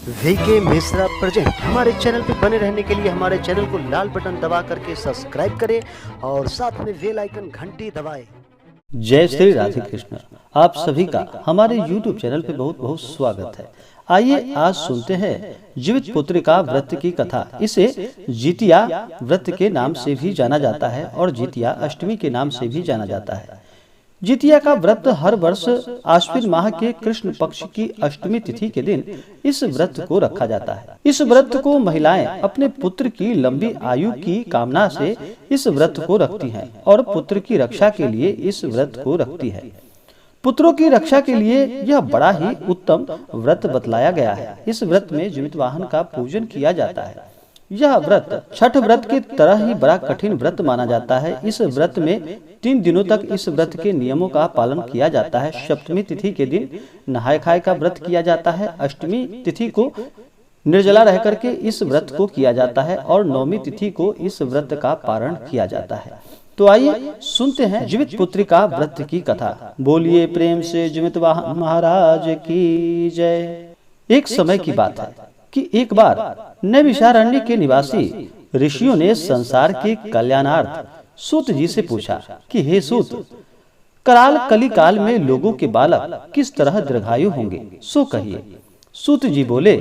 VK Mishra present. हमारे channel पर बने रहने के लिए हमारे चैनल को लाल बटन दबा करके सब्सक्राइब करें और साथ में बेल आइकन घंटी दबाएं। जय श्री राधे कृष्ण। आप सभी का हमारे YouTube चैनल पे बहुत बहुत स्वागत है। आइए आज सुनते हैं जीवित पुत्रिका व्रत की कथा। इसे जितिया व्रत के नाम से भी जाना जाता है और जितिया अष्टमी के नाम से भी जाना जाता है। जितिया का व्रत हर वर्ष आश्विन माह के कृष्ण पक्ष की अष्टमी तिथि के दिन इस व्रत को रखा जाता है। इस व्रत को महिलाएं अपने पुत्र की लंबी आयु की कामना से इस व्रत को रखती हैं और पुत्र की रक्षा के लिए इस व्रत को रखती है। पुत्रों की रक्षा के लिए यह बड़ा ही उत्तम व्रत बतलाया गया है। इस व्रत में जीवित वाहन का पूजन किया जाता है। यह व्रत छठ व्रत की तरह ही बड़ा कठिन व्रत माना जाता है। इस व्रत में 3 दिनों तक इस व्रत के नियमों का पालन किया जाता है। सप्तमी तिथि के दिन नहाय खाए का व्रत किया जाता है। अष्टमी तिथि को निर्जला रह करके इस व्रत को किया जाता है और नवमी तिथि को इस व्रत का पारण किया जाता है। तो आइए सुनते हैं जीवित पुत्रिका व्रत की कथा। बोलिए प्रेम से जीवित वाहन महाराज की जय। एक समय की बात है कि एक बार नैमिषारण्य के निवासी ऋषियों ने संसार के कल्याणार्थ सूत जी से पूछा कि हे सूत, कराल कली काल में लोगों के बालक किस तरह दीर्घायु होंगे, सो कहिए। सूत जी बोले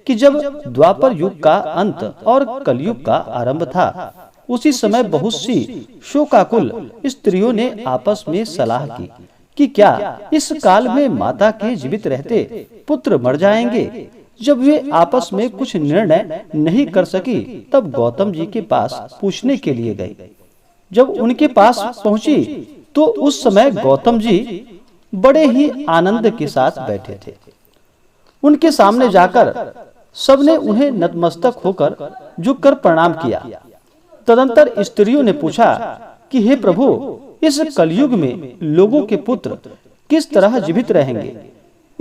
कि जब द्वापर युग का अंत और कलयुग का आरंभ था, उसी समय बहुत सी शोकाकुल स्त्रियों ने आपस में सलाह की कि क्या इस काल में माता के जीवित रहते पुत्र मर जाएंगे। जब वे आपस में कुछ निर्णय नहीं कर सकी, तब गौतम जी के पास पूछने के लिए गई। जब उनके पास पहुंची तो उस समय गौतम जी बड़े ही आनंद के साथ बैठे थे। उनके सामने जाकर सबने उन्हें नतमस्तक होकर झुककर प्रणाम किया। तदंतर स्त्रियों ने पूछा कि हे प्रभु, इस कलयुग में लोगों के पुत्र किस तरह जीवित रहेंगे,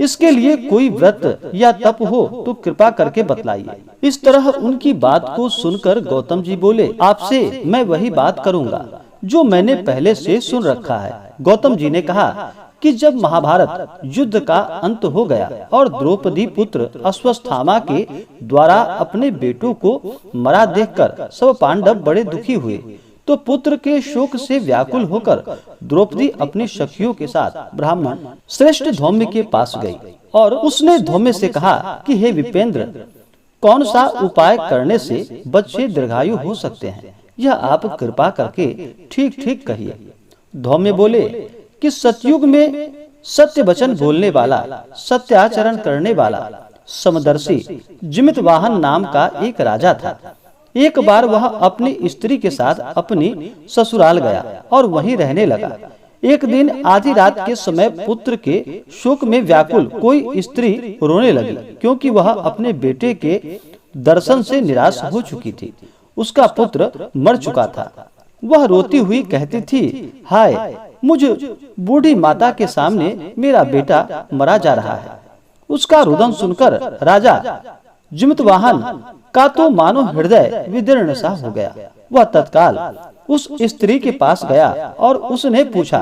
इसके लिए कोई व्रत या तप हो तो कृपा करके बतलाइए। इस तरह उनकी बात को सुनकर गौतम जी बोले, आपसे मैं वही बात करूंगा जो मैंने पहले से सुन रखा है। गौतम जी ने कहा कि जब महाभारत युद्ध का अंत हो गया और द्रौपदी पुत्र अश्वत्थामा के द्वारा अपने बेटों को मरा देखकर सब पांडव बड़े दुखी हुए, तो पुत्र के शोक से व्याकुल होकर द्रौपदी अपनी सखियों के साथ ब्राह्मण श्रेष्ठ धौम्य के पास गई और उसने धौम्य से कहा कि हे विपेंद्र, कौन सा उपाय करने से बच्चे दीर्घायु हो सकते हैं, यह आप कृपा करके ठीक ठीक कहिए। धौम्य बोले कि सतयुग में सत्य वचन बोलने वाला, सत्याचरण करने वाला, समदर्शी जिमित वाहन नाम का एक राजा था। एक बार वह अपनी स्त्री के साथ अपनी ससुराल गया और वहीं रहने लगा। एक दिन आधी रात के समय पुत्र के शोक में व्याकुल कोई स्त्री रोने लगी, क्योंकि वह अपने बेटे के दर्शन से निराश हो चुकी थी। उसका पुत्र मर चुका था। वह रोती हुई कहती थी, हाय, मुझ बूढ़ी माता के सामने मेरा बेटा मरा जा रहा है। उसका रुदन सुनकर राजा जिमित वाहन का तो मानो हृदय विदीर्ण सा हो गया। वह तत्काल उस स्त्री के पास गया और उसने पूछा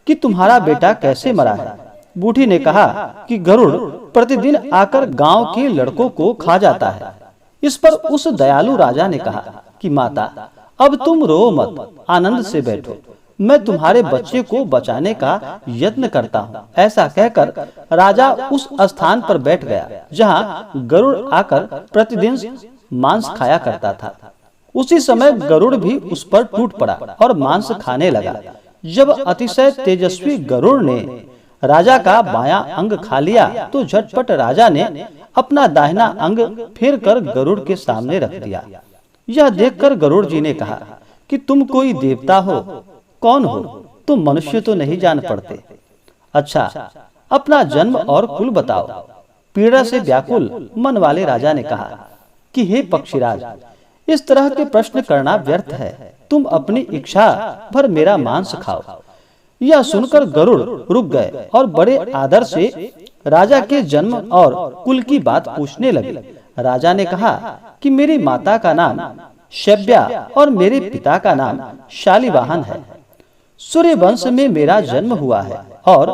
कि तुम्हारा बेटा कैसे मरा है। बूढ़ी ने कहा कि गरुड़ प्रतिदिन आकर गांव के लड़कों को खा जाता है। इस पर उस दयालु राजा ने कहा कि माता, अब तुम रो मत, आनंद से बैठो, मैं तुम्हारे बच्चे को बचाने का यत्न करता हूँ। ऐसा कहकर राजा उस स्थान पर बैठ गया जहाँ गरुड़ आकर प्रतिदिन मांस खाया करता था। उसी समय गरुड़ भी उस पर टूट पड़ा और मांस खाने लगा। जब अतिशय तेजस्वी गरुड़ ने राजा का बायां अंग खा लिया, तो झटपट राजा ने अपना दाहिना अंग फेर कर गरुड़ के सामने रख दिया। यह देखकर गरुड़ जी ने कहा कि तुम कोई देवता हो, कौन हो, तुम मनुष्य तो नहीं जान पड़ते। अच्छा, अपना जन्म और कुल बताओ। पीड़ा से व्याकुल मन वाले राजा ने कहा कि हे पक्षीराज, इस तरह के प्रश्न करना व्यर्थ है। तुम अपनी इच्छा भर मेरा मांस खाओ। यह सुनकर गरुड़ रुक गए और बड़े आदर से राजा के जन्म और कुल की बात पूछने लगे। राजा ने कहा कि मेरी माता का नाम शैब्या और मेरे पिता का नाम शालिवाहन है। सूर्य वंश में मेरा जन्म हुआ है और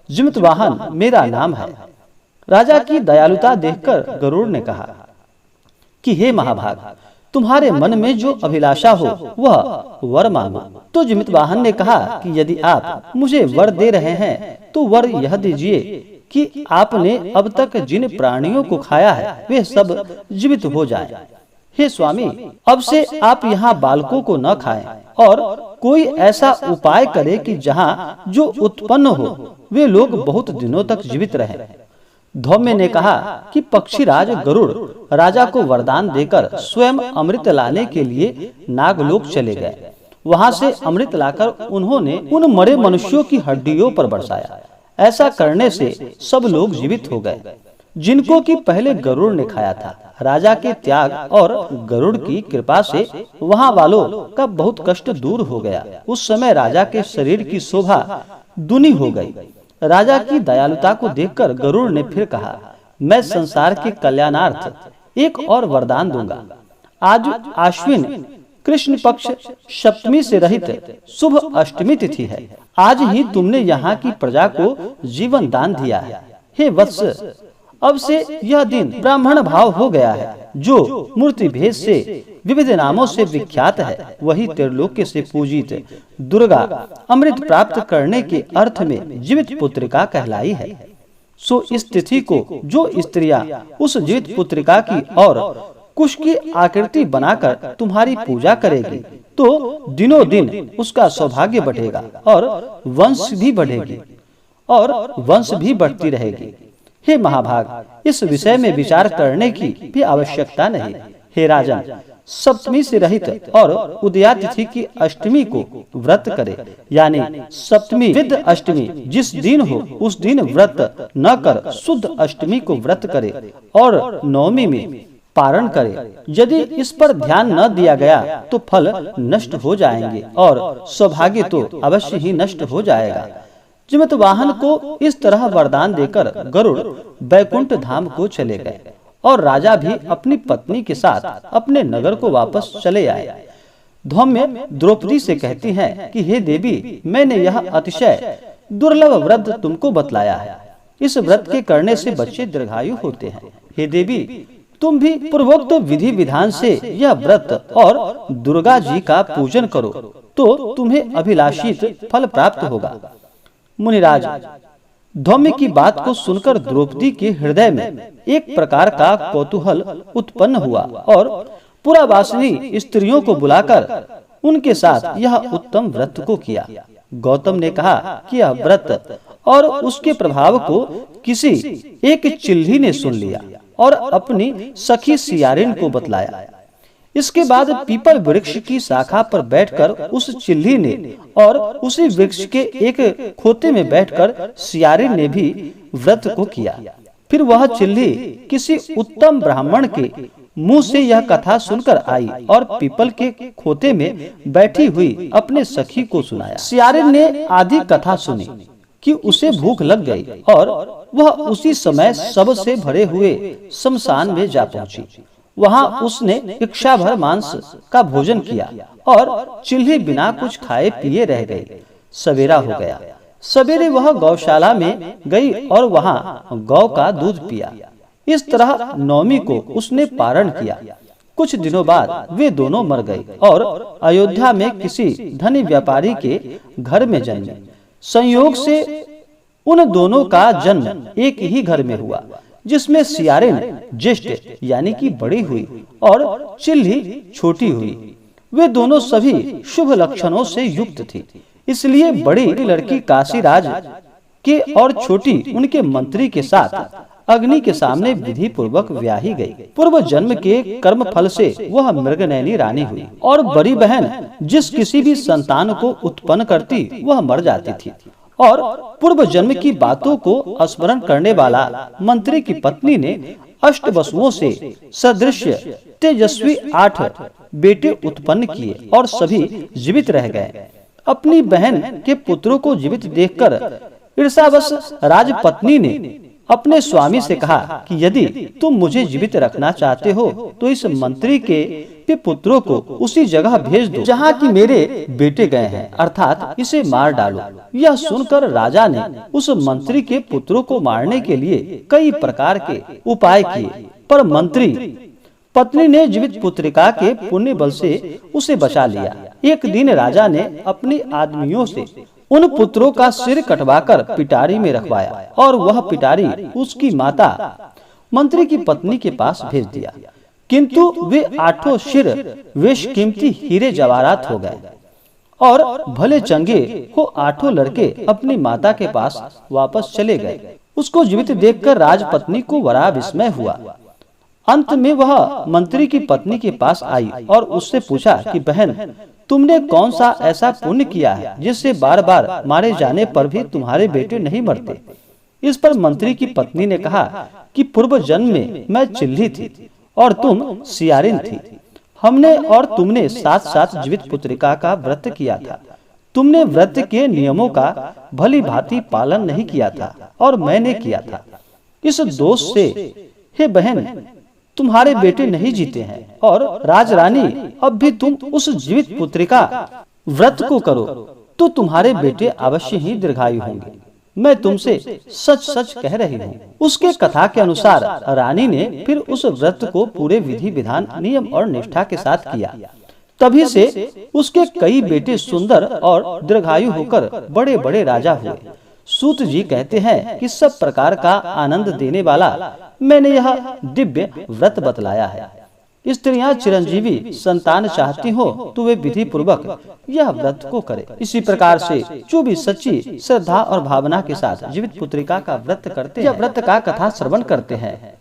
जिमित वाहन मेरा नाम है। राजा की दयालुता देखकर गरुड़ ने कहा कि हे महाभाग, तुम्हारे मन में जो अभिलाषा हो वह वर मांगो। तो जिमितवाहन ने कहा कि यदि आप मुझे वर दे रहे हैं तो वर यह दीजिए कि आपने अब तक जिन प्राणियों को खाया है वे सब जीवित हो जाएं। हे स्वामी, अब से आप यहाँ बालकों को न खाएं और कोई ऐसा उपाय करे कि जहाँ जो उत्पन्न हो वे लोग बहुत दिनों तक जीवित रहें। धौम्य ने कहा कि पक्षीराज गरुड़ राजा को वरदान देकर स्वयं अमृत लाने के लिए नागलोक चले गए। वहां से अमृत लाकर उन्होंने उन मरे मनुष्यों की हड्डियों पर बरसाया। ऐसा करने से सब लोग जीवित हो गए जिनको कि पहले गरुड़ ने खाया था। राजा के त्याग और गरुड़ की कृपा से वहां वालों का बहुत कष्ट दूर हो गया। उस समय राजा के शरीर की शोभा दुनी हो गई। राजा की दयालुता को देखकर गरुड़ ने फिर कहा, मैं संसार के कल्याणार्थ एक और वरदान दूंगा। आज आश्विन कृष्ण पक्ष सप्तमी से रहित शुभ अष्टमी तिथि है। आज ही तुमने यहाँ की प्रजा को जीवन दान दिया है। हे वत्स, अब से यह दिन ब्राह्मण भाव हो गया है। जो मूर्ति भेद से विविध नामों से विख्यात है वही त्रिलोक्य से पूजित दुर्गा अमृत प्राप्त करने के अर्थ में जीवित पुत्रिका कहलाई है। सो इस तिथि को जो स्त्रियां उस जीवित पुत्रिका की और कुश की आकृति बनाकर तुम्हारी पूजा करेगी तो दिनों दिन उसका सौभाग्य बढ़ेगा और वंश भी बढ़ेगी और वंश भी बढ़ती रहेगी। हे महाभाग, इस विषय में विचार करने की भी आवश्यकता नहीं। हे राजन, सप्तमी से रहित और उदया तिथि की अष्टमी को व्रत करे, यानी सप्तमी विद अष्टमी जिस दिन हो उस दिन व्रत न कर शुद्ध अष्टमी को व्रत करे और नवमी में पारण करे। यदि इस पर ध्यान न दिया गया तो फल नष्ट हो जाएंगे और सौभाग्य तो अवश्य ही नष्ट हो जाएगा। जिमितवाहन को इस तरह वरदान देकर गरुड़ बैकुंठ धाम को चले गए और राजा भी अपनी पत्नी के साथ अपने नगर को वापस चले आए। धौम्य द्रौपदी से कहती हैं कि हे देवी, मैंने यह अतिशय दुर्लभ व्रत तुमको बतलाया है। इस व्रत के करने से बच्चे दीर्घायु होते हैं। हे देवी, तुम भी पूर्वोक्त विधि विधान से यह व्रत और दुर्गा जी का पूजन करो तो तुम्हें अभिलाषित फल प्राप्त होगा। मुनिराज, धौम्य की बात को सुनकर द्रौपदी के हृदय में एक प्रकार का कौतूहल उत्पन्न हुआ और पुरावासिनी स्त्रियों को बुलाकर उनके साथ यह उत्तम व्रत को किया। गौतम ने कहा कि यह व्रत और उसके प्रभाव को किसी एक चिल्ली ने सुन लिया और अपनी सखी सियारिन को बतलाया। इसके बाद पीपल वृक्ष की शाखा पर बैठकर उस चिल्ली ने और उसी वृक्ष के एक खोते में बैठकर सियारिन ने भी व्रत को किया। फिर वह चिल्ली किसी उत्तम ब्राह्मण के मुंह से यह कथा सुनकर आई और पीपल के खोते में बैठी हुई अपने सखी को सुनाया। सियारिन ने आधी कथा सुनी कि उसे भूख लग गई और वह उसी समय सबसे भरे हुए शमशान में जा पहुंची। वहां उसने इच्छा भर मांस का भोजन किया और चिल्ली बिना कुछ खाए पिए रह गई। सवेरा हो गया। सवेरे वह गौशाला में गई और वहां गौ का दूध पिया। इस तरह नवमी को उसने पारण किया। कुछ दिनों बाद वे दोनों मर गए और अयोध्या में किसी धनी व्यापारी के घर में जन्मे। संयोग से उन दोनों का जन्म एक ही घर में हुआ, जिसमें सियारिन ज्येष्ठ यानी कि बड़ी हुई और चिल्ली छोटी हुई। वे दोनों सभी शुभ लक्षणों से युक्त थी, इसलिए बड़ी लड़की काशीराज के और छोटी उनके मंत्री के साथ अग्नि के सामने विधि पूर्वक ब्याही गई। पूर्व जन्म के कर्म फल से वह मृगनयनी रानी हुई और बड़ी बहन जिस किसी भी संतान को उत्पन्न करती वह मर जाती थी। और पूर्व जन्म की बातों को स्मरण करने वाला मंत्री की पत्नी ने अष्ट वसुओं से सदृश तेजस्वी 8 बेटे उत्पन्न किए और सभी जीवित रह गए। अपनी बहन के पुत्रों को जीवित देखकर ईर्ष्यावश राजपत्नी ने अपने स्वामी से कहा कि यदि तुम मुझे जीवित रखना चाहते हो तो इस मंत्री के पुत्रों को उसी जगह भेज दो जहाँ की मेरे बेटे गए हैं, अर्थात इसे मार डालो। यह सुनकर राजा ने उस मंत्री के पुत्रों को मारने के लिए कई प्रकार के उपाय किए, पर मंत्री पत्नी ने जीवित पुत्रिका के पुण्य बल से उसे बचा लिया। एक दिन राजा ने अपने आदमियों से उन पुत्रों का सिर कटवाकर पिटारी में रखवाया और वह पिटारी उसकी माता मंत्री की पत्नी के पास भेज दिया, किंतु वे 8 सिर बेशकीमती हीरे जवाहरात हो गए और भले चंगे वो 8 लड़के अपनी माता के पास वापस चले गए। उसको जीवित देखकर राजपत्नी को बड़ा विस्मय हुआ। अंत में वह मंत्री की पत्नी के पास आई और उससे पूछा कि बहन, तुमने कौन सा ऐसा पुण्य किया है जिससे बार बार मारे जाने पर भी तुम्हारे बेटे नहीं मरते। इस पर मंत्री की पत्नी ने कहा कि पूर्व जन्म में मैं चिल्ली थी और तुम सियारिन थी। हमने और तुमने साथ साथ जीवित पुत्रिका का व्रत किया था। तुमने व्रत के नियमों का भली भांति पालन नहीं किया था और मैंने किया था। इस दोष से हे बहन, तुम्हारे बेटे नहीं जीते हैं और राजरानी, अब भी तुम उस जीवित पुत्रिका व्रत को करो तो तुम्हारे बेटे अवश्य ही दीर्घायु होंगे। मैं तुमसे सच सच कह रही हूँ। उसके कथा के अनुसार रानी ने फिर उस व्रत को पूरे विधि विधान, नियम और निष्ठा के साथ किया। तभी से उसके कई बेटे सुंदर और दीर्घायु होकर बड़े बड़े राजा हुए। सूत जी कहते हैं कि सब प्रकार का आनंद देने वाला मैंने यह दिव्य व्रत बतलाया है। स्त्रियां चिरंजीवी संतान चाहती हो तो वे विधि पूर्वक यह व्रत को करें। इसी प्रकार से जो भी सच्ची श्रद्धा और भावना के साथ जीवित पुत्रिका का व्रत करते हैं, व्रत का कथा श्रवण करते हैं,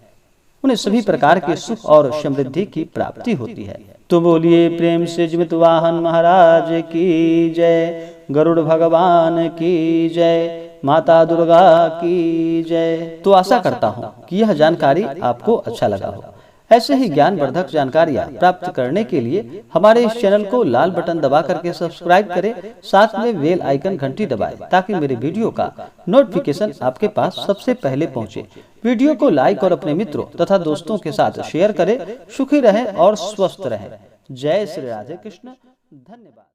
उन्हें सभी प्रकार के सुख और समृद्धि की प्राप्ति होती है। तो बोलिए प्रेम से जीवित वाहन महाराज की जय, गरुड़ भगवान की जय, माता दुर्गा की जय। तो आशा करता हूँ कि यह जानकारी आपको अच्छा लगा हो। ऐसे ही ज्ञानवर्धक जानकारियाँ प्राप्त करने के लिए हमारे इस चैनल को लाल बटन दबा करके सब्सक्राइब करें, साथ में बेल आइकन घंटी दबाएं ताकि मेरे वीडियो का नोटिफिकेशन आपके पास सबसे पहले पहुंचे। वीडियो को लाइक और अपने मित्रों तथा दोस्तों के साथ शेयर करें। सुखी रहें और स्वस्थ रहें। जय श्री राधे कृष्ण। धन्यवाद।